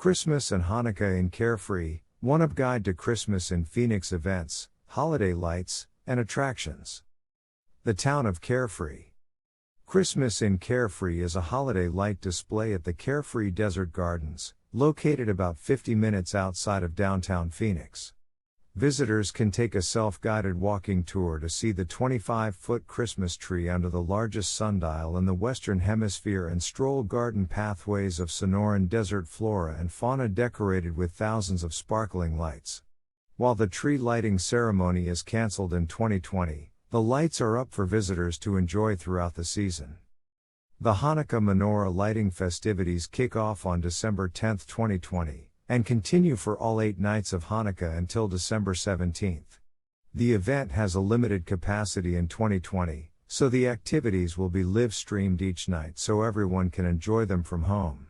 Christmas and Hanukkah in Carefree, one-up guide to Christmas in Phoenix events, holiday lights, and attractions. The Town of Carefree. Christmas in Carefree is a holiday light display at the Carefree Desert Gardens, located about 50 minutes outside of downtown Phoenix. Visitors can take a self-guided walking tour to see the 25-foot Christmas tree under the largest sundial in the Western Hemisphere and stroll garden pathways of Sonoran desert flora and fauna decorated with thousands of sparkling lights. While the tree lighting ceremony is canceled in 2020, the lights are up for visitors to enjoy throughout the season. The Chanukah Menorah lighting festivities kick off on December 10, 2020. And continue for all 8 nights of Hanukkah until December 17. The event has a limited capacity in 2020, so the activities will be live-streamed each night so everyone can enjoy them from home.